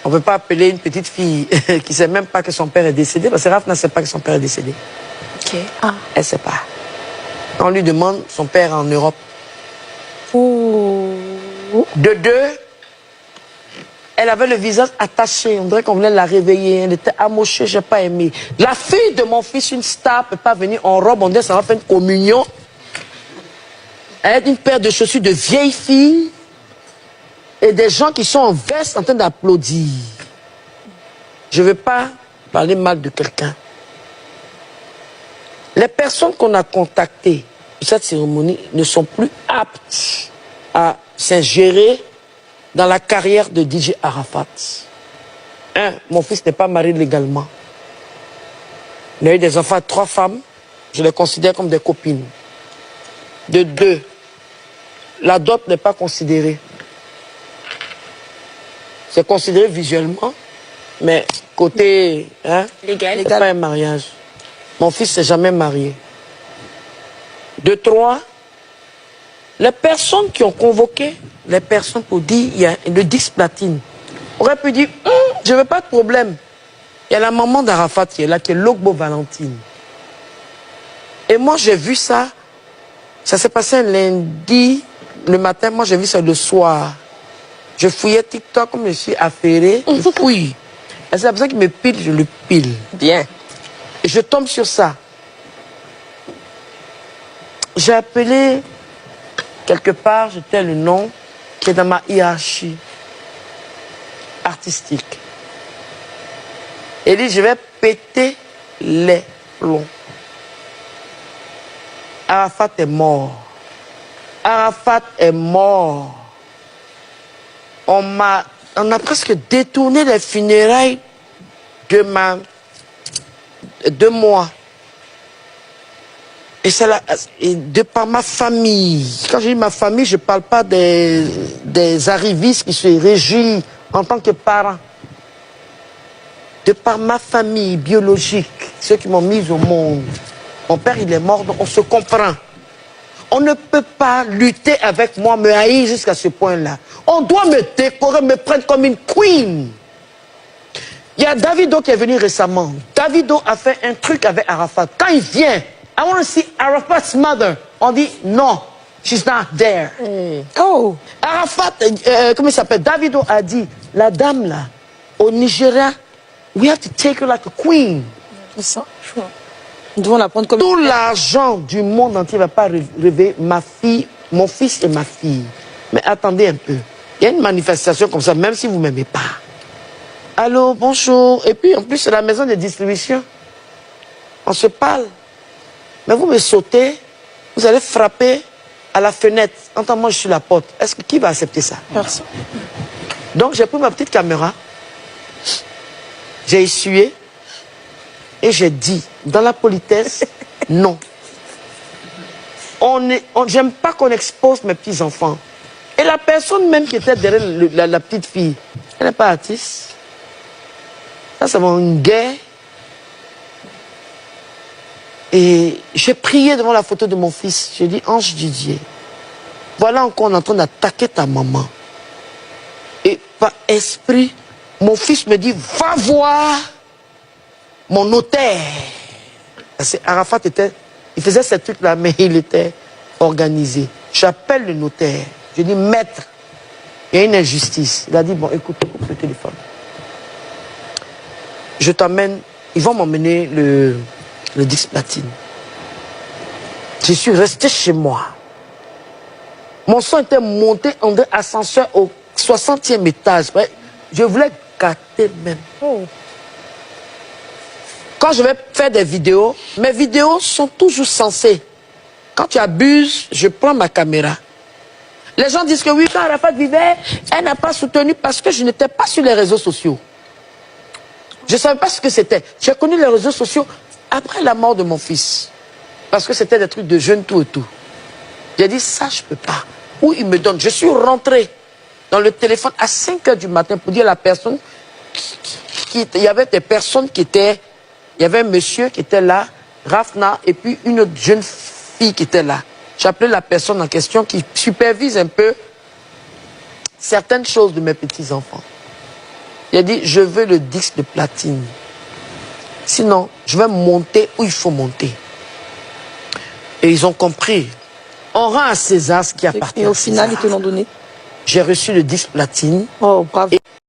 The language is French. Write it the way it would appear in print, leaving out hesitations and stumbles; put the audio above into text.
On ne peut pas appeler une petite fille qui ne sait même pas que son père est décédé, parce que Raph ne sait pas que son père est décédé. Ok. Ah. Elle ne sait pas. On lui demande son père en Europe. Oh. De deux, elle avait le visage attaché. On dirait qu'on venait la réveiller. Elle était amochée, je n'ai pas aimé. La fille de mon fils, une star, ne peut pas venir en robe. On dirait que ça va faire une communion. Elle a une paire de chaussures de vieille fille. Et des gens qui sont en veste en train d'applaudir. Je ne veux pas parler mal de quelqu'un. Les personnes qu'on a contactées pour cette cérémonie ne sont plus aptes à s'ingérer dans la carrière de DJ Arafat. Mon fils n'est pas marié légalement. Il a eu des enfants, 3 femmes. Je les considère comme des copines. De 2, la dot n'est pas considérée. C'est considéré visuellement, mais côté Légal. c'est pas un mariage. Mon fils s'est jamais marié. De 3, les personnes qui ont convoqué les personnes pour dire il y a le disque platine, aurait pu dire je ne veux pas de problème. Il y a la maman d'Arafat qui est là, qui est Logbo Valentine. Et moi j'ai vu ça, ça s'est passé un lundi, le matin, moi j'ai vu ça le soir. Je fouillais TikTok comme je suis affairé, je fouille. Et c'est la personne qui me pile, je le pile. Bien. Et je tombe sur ça. J'ai appelé, quelque part, j'étais le nom qui est dans ma hiérarchie artistique. Et dit, je vais péter les plombs. Arafat est mort. Arafat est mort. On a presque détourné les funérailles de moi. Et c'est de par ma famille. Quand je dis ma famille, je ne parle pas des arrivistes qui se réjouissent en tant que parents. De par ma famille biologique, ceux qui m'ont mise au monde. Mon père, il est mort, donc on se comprend. On ne peut pas lutter avec moi, me haïr jusqu'à ce point-là. On doit me décorer, me prendre comme une queen. Il y a Davido qui est venu récemment. Davido a fait un truc avec Arafat. Quand il vient, I want to see Arafat's mother. On dit non, she's not there. Oh. Arafat, comment il s'appelle? Davido a dit, la dame là, au Nigeria, we have to take her like a queen. Ça. Nous devons la prendre comme... Tout l'argent du monde entier ne va pas réveiller ma fille, mon fils et ma fille. Mais attendez un peu. Il y a une manifestation comme ça, même si vous ne m'aimez pas. Allô, bonjour. Et puis, en plus, c'est la maison de distribution. On se parle. Mais vous me sautez, vous allez frapper à la fenêtre. Entends, moi, je suis la porte. Est-ce que qui va accepter ça? Personne. Donc, j'ai pris ma petite caméra. J'ai essuyé. Et j'ai dit, dans la politesse, non. J'aime pas qu'on expose mes petits-enfants. Et la personne même qui était derrière la petite fille, elle n'est pas artiste. Ça, c'est mon gay. Et j'ai prié devant la photo de mon fils. J'ai dit, Ange Didier, voilà encore on est en train d'attaquer ta maman. Et par esprit, mon fils me dit, va voir mon notaire. Arafat il faisait ces trucs-là, mais il était organisé. J'appelle le notaire. Je dis, maître, il y a une injustice. Il a dit, bon, écoute, coupe le téléphone. Je t'emmène, ils vont m'emmener le disque platine. Je suis resté chez moi. Mon son était monté en ascenseur au 60e étage. Je voulais gâter même. Oh. Quand je vais faire des vidéos, mes vidéos sont toujours censées. Quand tu abuses, je prends ma caméra. Les gens disent que oui, quand Arafat vivait, elle n'a pas soutenu parce que je n'étais pas sur les réseaux sociaux. Je ne savais pas ce que c'était. J'ai connu les réseaux sociaux après la mort de mon fils. Parce que c'était des trucs de jeunes tout et tout. J'ai dit, ça, je ne peux pas. Où il me donne. Je suis rentré dans le téléphone à 5 h du matin pour dire à la personne, il y avait des personnes qui étaient... Il y avait un monsieur qui était là, Rafna, et puis une autre jeune fille qui était là. J'appelais la personne en question qui supervise un peu certaines choses de mes petits-enfants. Il a dit, je veux le disque de platine. Sinon, je vais monter où il faut monter. Et ils ont compris. On rend à César ce qui appartient Et au à César. final, ils te l'ont donné. J'ai reçu le disque platine. Oh, bravo.